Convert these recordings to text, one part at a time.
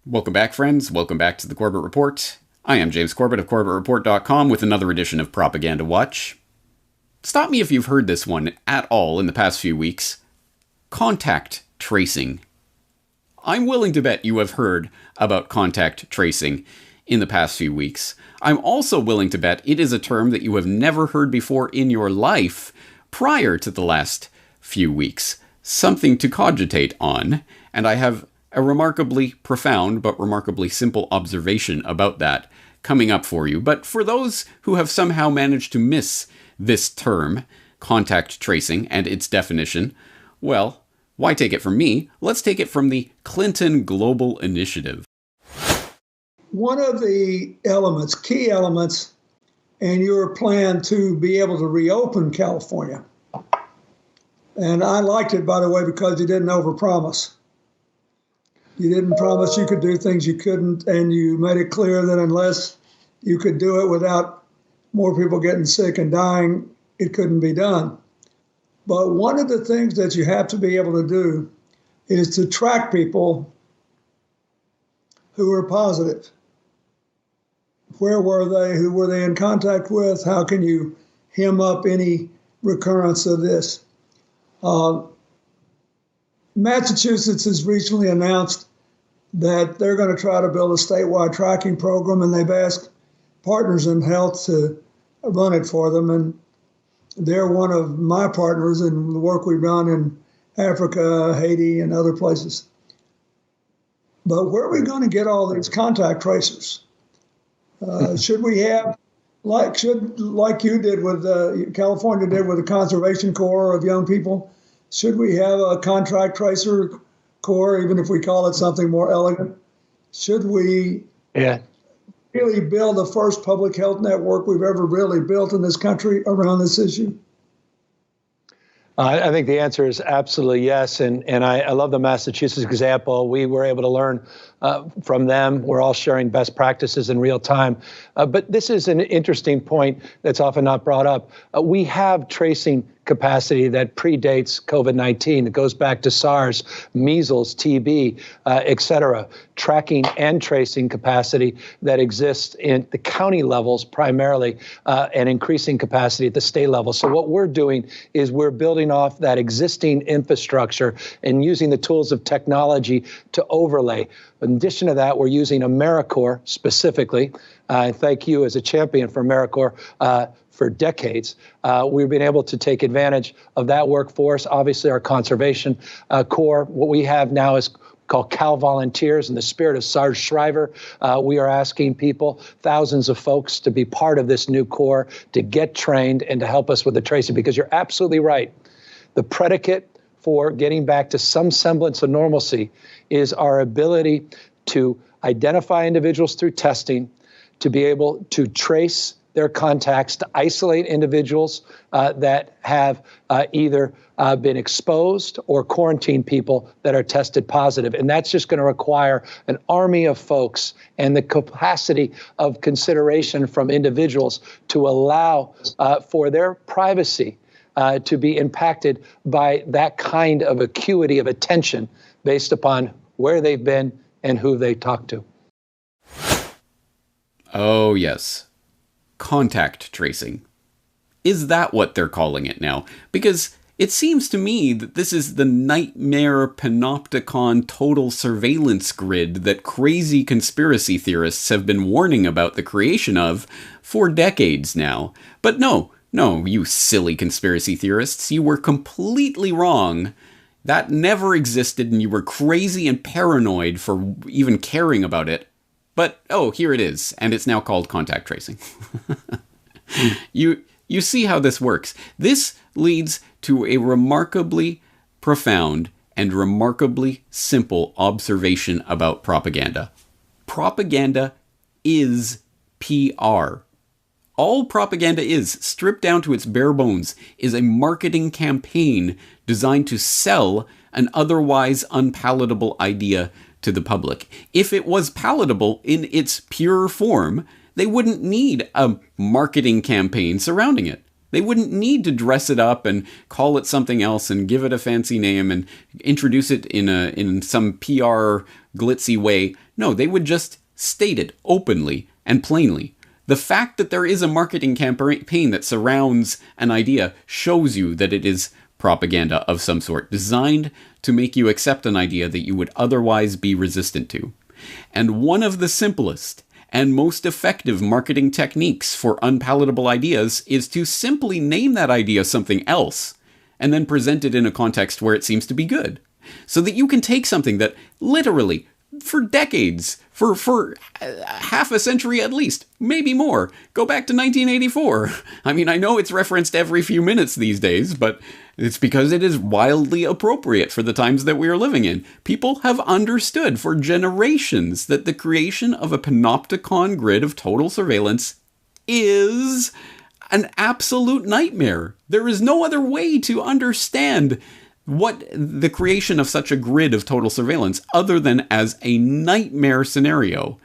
Welcome back, friends. Welcome back to the Corbett Report. I am James Corbett of CorbettReport.com with another edition of Propaganda Watch. Stop me if you've heard this one at all in the past few weeks. Contact tracing. I'm willing to bet you have heard about contact tracing in the past few weeks. I'm also willing to bet it is a term that you have never heard before in your life prior to the last few weeks. Something to cogitate on, and I have a remarkably profound but remarkably simple observation about that coming up for you. But for those who have somehow managed to miss this term, contact tracing, and its definition, well, why take it from me? Let's take it from the Clinton Global Initiative. One of the elements, key elements, in your plan to be able to reopen California, and I liked it, by the way, because you didn't overpromise. You didn't promise you could do things you couldn't, and you made it clear that unless you could do it without more people getting sick and dying, it couldn't be done. But one of the things that you have to be able to do is to track people who are positive. Where were they? Who were they in contact with? How can you hem up any recurrence of this? Massachusetts has recently announced that they're going to try to build a statewide tracking program, and they've asked Partners in Health to run it for them. And they're one of my partners in the work we've done in Africa, Haiti, and other places. But where are we going to get all these contact tracers? Should we have, like you did with California did with the Conservation Corps of young people? Should we have a contact tracer corps, even if we call it something more elegant? Should we really build the first public health network we've ever really built in this country around this issue? I think the answer is absolutely yes. And I love the Massachusetts example. We were able to learn from them. We're all sharing best practices in real time. But this is an interesting point that's often not brought up. We have tracing capacity that predates COVID-19. It goes back to SARS, measles, TB, et cetera. Tracking and tracing capacity that exists in the county levels primarily, and increasing capacity at the state level. So what we're doing is we're building off that existing infrastructure and using the tools of technology to overlay. In addition to that, we're using AmeriCorps specifically. And thank you as a champion for AmeriCorps for decades. We've been able to take advantage of that workforce. Obviously, our Conservation Corps, what we have now is called Cal Volunteers. In the spirit of Sarge Shriver, we are asking people, thousands of folks, to be part of this new corps, to get trained and to help us with the tracing, because you're absolutely right. The predicate for getting back to some semblance of normalcy is our ability to identify individuals through testing, to be able to trace their contacts, to isolate individuals that have either been exposed or quarantine people that are tested positive. And that's just going to require an army of folks and the capacity of consideration from individuals to allow for their privacy to be impacted by that kind of acuity of attention based upon where they've been and who they talked to. Oh, yes. Contact tracing. Is that what they're calling it now? Because it seems to me that this is the nightmare panopticon total surveillance grid that crazy conspiracy theorists have been warning about the creation of for decades now. But no, you silly conspiracy theorists, you were completely wrong. That never existed, and you were crazy and paranoid for even caring about it. But, oh, here it is, and it's now called contact tracing. You see how this works. This leads to a remarkably profound and remarkably simple observation about propaganda. Propaganda is PR. All propaganda is, stripped down to its bare bones, is a marketing campaign designed to sell an otherwise unpalatable idea to the public. If it was palatable in its pure form, they wouldn't need a marketing campaign surrounding it. They wouldn't need to dress it up and call it something else and give it a fancy name and introduce it in some PR glitzy way. No, they would just state it openly and plainly. The fact that there is a marketing campaign that surrounds an idea shows you that it is propaganda of some sort, designed to make you accept an idea that you would otherwise be resistant to. And one of the simplest and most effective marketing techniques for unpalatable ideas is to simply name that idea something else and then present it in a context where it seems to be good. So that you can take something that literally, for decades, for half a century at least, maybe more, go back to 1984. I mean, I know it's referenced every few minutes these days, but it's because it is wildly appropriate for the times that we are living in. People have understood for generations that the creation of a panopticon grid of total surveillance is an absolute nightmare. There is no other way to understand what the creation of such a grid of total surveillance other than as a nightmare scenario.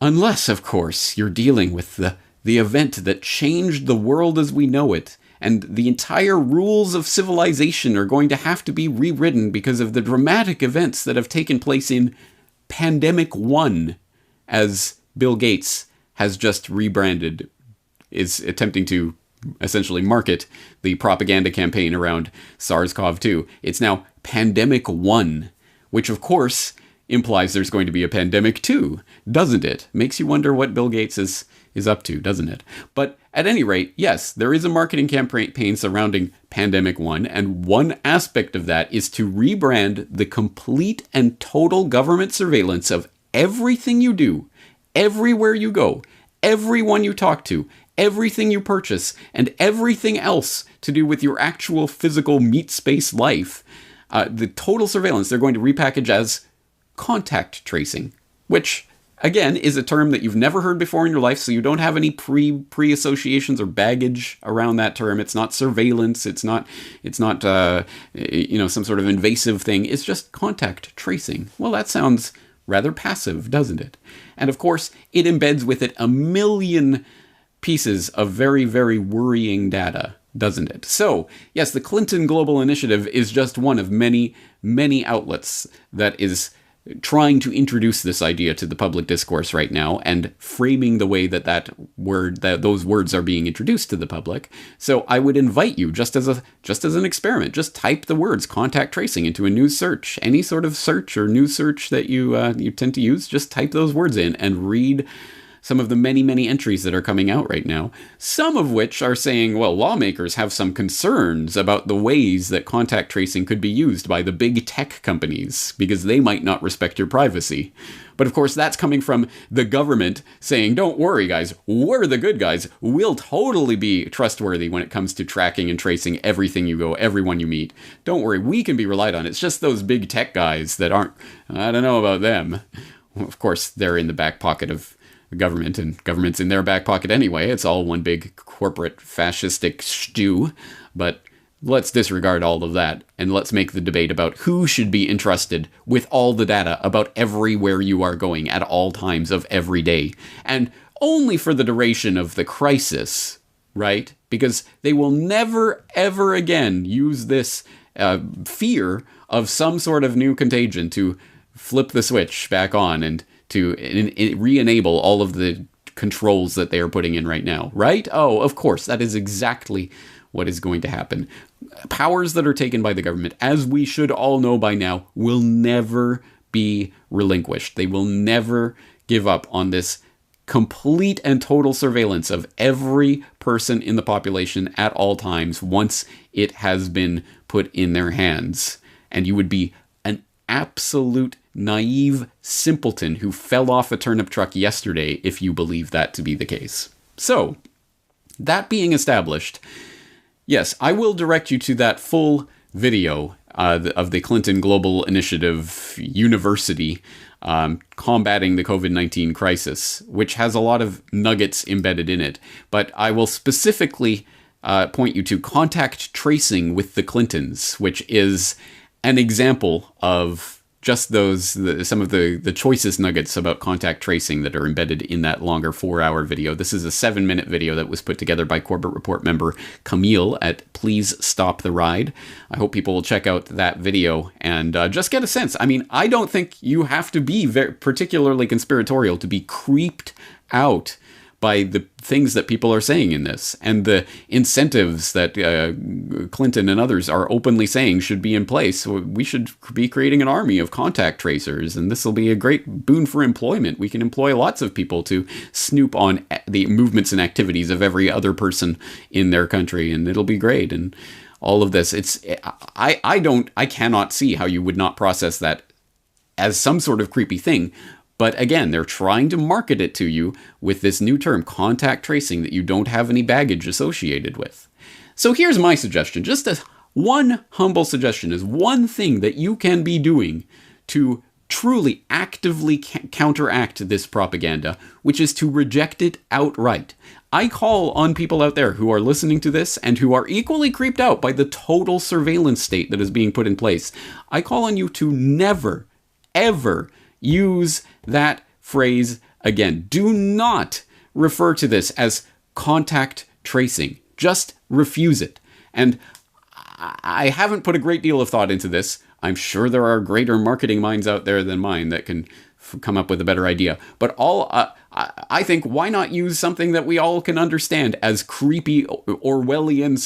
Unless, of course, you're dealing with the event that changed the world as we know it, and the entire rules of civilization are going to have to be rewritten because of the dramatic events that have taken place in Pandemic 1, as Bill Gates has just rebranded, is attempting to essentially market the propaganda campaign around SARS-CoV-2. It's now Pandemic 1, which of course implies there's going to be a Pandemic 2, doesn't it? Makes you wonder what Bill Gates is up to, doesn't it? But at any rate, yes, there is a marketing campaign surrounding Pandemic 1, and one aspect of that is to rebrand the complete and total government surveillance of everything you do, everywhere you go, everyone you talk to, everything you purchase, and everything else to do with your actual physical meat space life. The total surveillance they're going to repackage as contact tracing, which, again, is a term that you've never heard before in your life, so you don't have any pre-associations or baggage around that term. It's not surveillance. It's not some sort of invasive thing. It's just contact tracing. Well, that sounds rather passive, doesn't it? And of course, it embeds with it a million pieces of very, very worrying data, doesn't it? So, yes, the Clinton Global Initiative is just one of many, many outlets that is trying to introduce this idea to the public discourse right now and framing the way that those words are being introduced to the public. So I would invite you, just as an experiment, just type the words contact tracing into a news search, any sort of search or news search that you tend to use. Just type those words in and read some of the many, many entries that are coming out right now, some of which are saying, well, lawmakers have some concerns about the ways that contact tracing could be used by the big tech companies because they might not respect your privacy. But of course, that's coming from the government saying, don't worry, guys, we're the good guys. We'll totally be trustworthy when it comes to tracking and tracing everything you go, everyone you meet. Don't worry, we can be relied on. It's just those big tech guys that aren't, I don't know about them. Of course, they're in the back pocket of the government, and government's in their back pocket anyway. It's all one big corporate fascistic stew. But let's disregard all of that, and let's make the debate about who should be entrusted with all the data about everywhere you are going at all times of every day. And only for the duration of the crisis, right? Because they will never, ever again use this fear of some sort of new contagion to flip the switch back on and to re-enable all of the controls that they are putting in right now, right? Oh, of course, that is exactly what is going to happen. Powers that are taken by the government, as we should all know by now, will never be relinquished. They will never give up on this complete and total surveillance of every person in the population at all times once it has been put in their hands. And you would be an absolute naive simpleton who fell off a turnip truck yesterday if you believe that to be the case. So, that being established, yes, I will direct you to that full video of the Clinton Global Initiative University combating the COVID-19 crisis, which has a lot of nuggets embedded in it. But I will specifically point you to contact tracing with the Clintons, which is an example of just some of the choicest nuggets about contact tracing that are embedded in that longer 4-hour video. This is a 7-minute video that was put together by Corbett Report member Camille at Please Stop the Ride. I hope people will check out that video and just get a sense. I mean, I don't think you have to be particularly conspiratorial to be creeped out by the things that people are saying in this, and the incentives that Clinton and others are openly saying should be in place. We should be creating an army of contact tracers, and this will be a great boon for employment. We can employ lots of people to snoop on the movements and activities of every other person in their country, and it'll be great. And all of this, I cannot see how you would not process that as some sort of creepy thing. But again, they're trying to market it to you with this new term, contact tracing, that you don't have any baggage associated with. So here's my suggestion, just one humble suggestion, is one thing that you can be doing to truly actively counteract this propaganda, which is to reject it outright. I call on people out there who are listening to this and who are equally creeped out by the total surveillance state that is being put in place. I call on you to never, ever use that phrase again. Do not refer to this as contact tracing. Just refuse it. And I haven't put a great deal of thought into this. I'm sure there are greater marketing minds out there than mine that can come up with a better idea. But I think, why not use something that we all can understand as creepy Orwellian,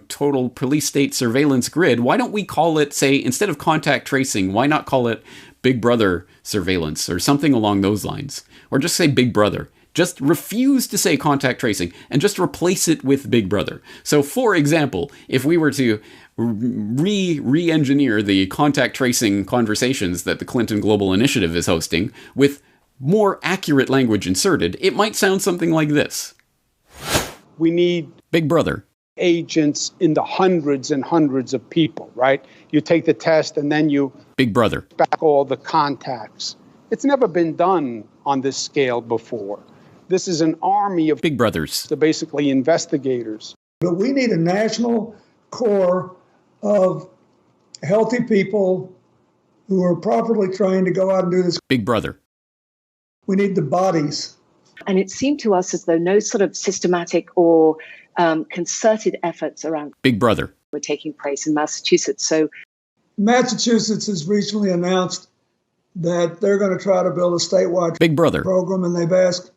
total police state surveillance grid? Why don't we call it, say, instead of contact tracing, why not call it Big Brother surveillance or something along those lines? Or just say Big Brother. Just refuse to say contact tracing and just replace it with Big Brother. So, for example, if we were to re-engineer the contact tracing conversations that the Clinton Global Initiative is hosting with more accurate language inserted, it might sound something like this. We need Big Brother agents in the hundreds and hundreds of people, right? You take the test and then you Big Brother back all the contacts. It's never been done on this scale before. This is an army of Big Brothers, basically investigators. But we need a national core of healthy people who are properly trained to go out and do this. Big Brother. We need the bodies. And it seemed to us as though no sort of systematic or concerted efforts around Big Brother were taking place in Massachusetts. So Massachusetts has recently announced that they're going to try to build a statewide Big Brother program, and they've asked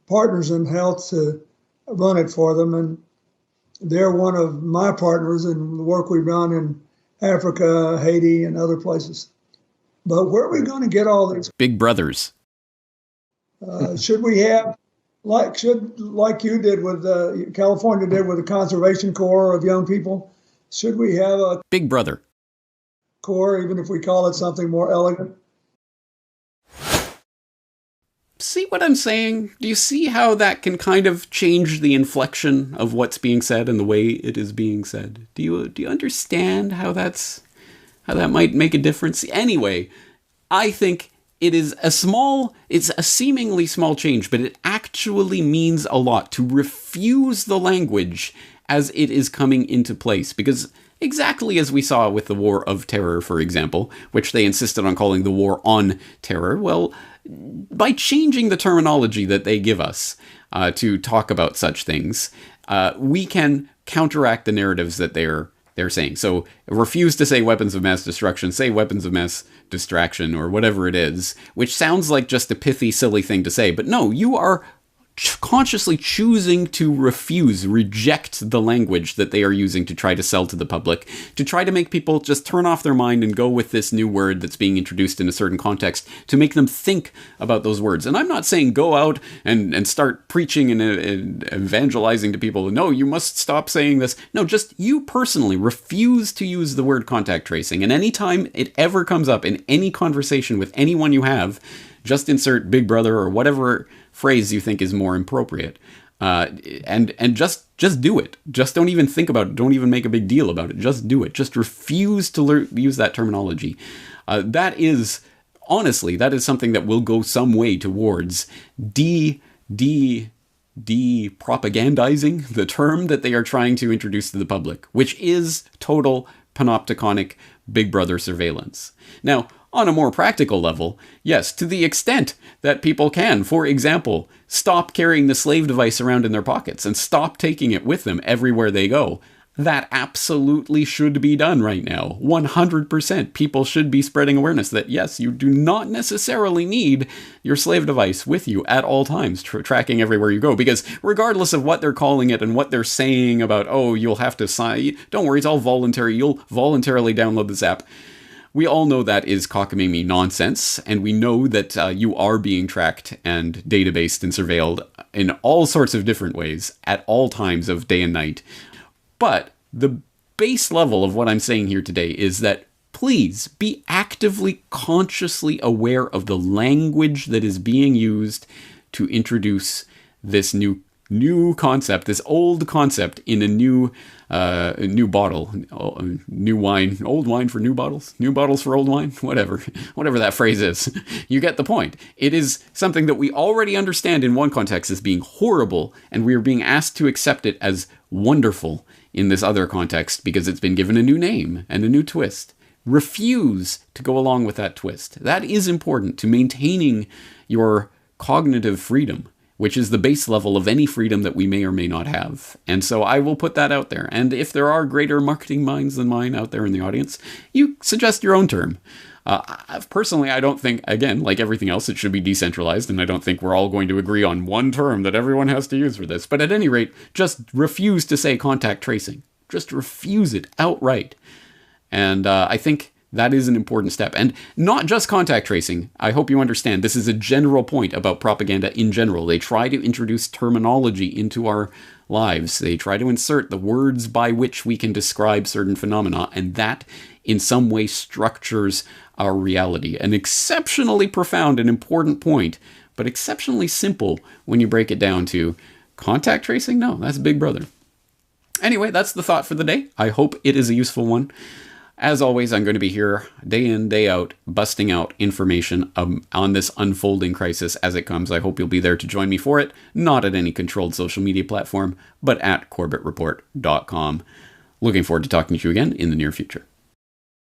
partners in health to run it for them. And they're one of my partners in the work we've done in Africa, Haiti, and other places. But where are we going to get all these Big Brothers? Should we have, like you did with California did with the Conservation Corps of young people, should we have a Big Brother corps, even if we call it something more elegant? See what I'm saying? Do you see how that can kind of change the inflection of what's being said and the way it is being said? Do you understand how that might make a difference? Anyway, I think it's a seemingly small change, but it actually means a lot to refuse the language as it is coming into place. Because exactly as we saw with the War of Terror, for example, which they insisted on calling the War on Terror, well, by changing the terminology that they give us to talk about such things, we can counteract the narratives that they're saying. So refuse to say weapons of mass destruction, say weapons of mass distraction, or whatever it is, which sounds like just a pithy, silly thing to say. But no, you are consciously choosing to reject the language that they are using to try to sell to the public, to try to make people just turn off their mind and go with this new word that's being introduced in a certain context, to make them think about those words. And I'm not saying go out and start preaching and evangelizing to people, no, you must stop saying this. No, just you personally refuse to use the word contact tracing. And anytime it ever comes up in any conversation with anyone you have, just insert Big Brother or whatever phrase you think is more appropriate, and just do it. Just don't even think about it. Don't even make a big deal about it. Just do it. Just refuse to use that terminology. That is something that will go some way towards propagandizing the term that they are trying to introduce to the public, which is total panopticonic Big Brother surveillance. Now, On a more practical level, yes, to the extent that people can, for example, stop carrying the slave device around in their pockets and stop taking it with them everywhere they go. That absolutely should be done right now. 100% people should be spreading awareness that, yes, you do not necessarily need your slave device with you at all times, tracking everywhere you go. Because regardless of what they're calling it and what they're saying about, oh, you'll have to sign, don't worry, it's all voluntary, you'll voluntarily download this app. We all know that is cockamamie nonsense, and we know that you are being tracked and databased and surveilled in all sorts of different ways at all times of day and night. But the base level of what I'm saying here today is that please be actively, consciously aware of the language that is being used to introduce this new concept, this old concept in a new bottle, new wine, old wine for new bottles for old wine, whatever that phrase is. You get the point. It is something that we already understand in one context as being horrible, and we are being asked to accept it as wonderful in this other context because it's been given a new name and a new twist. Refuse to go along with that twist. That is important to maintaining your cognitive freedom, which is the base level of any freedom that we may or may not have. And so I will put that out there. And if there are greater marketing minds than mine out there in the audience, you suggest your own term. Personally, I don't think, again, like everything else, it should be decentralized, and I don't think we're all going to agree on one term that everyone has to use for this. But at any rate, just refuse to say contact tracing. Just refuse it outright. And I think that is an important step. And not just contact tracing. I hope you understand. This is a general point about propaganda in general. They try to introduce terminology into our lives. They try to insert the words by which we can describe certain phenomena, and that in some way structures our reality. An exceptionally profound and important point, but exceptionally simple when you break it down to contact tracing? No, that's Big Brother. Anyway, that's the thought for the day. I hope it is a useful one. As always, I'm going to be here day in, day out, busting out information on this unfolding crisis as it comes. I hope you'll be there to join me for it, not at any controlled social media platform, but at corbettreport.com. Looking forward to talking to you again in the near future.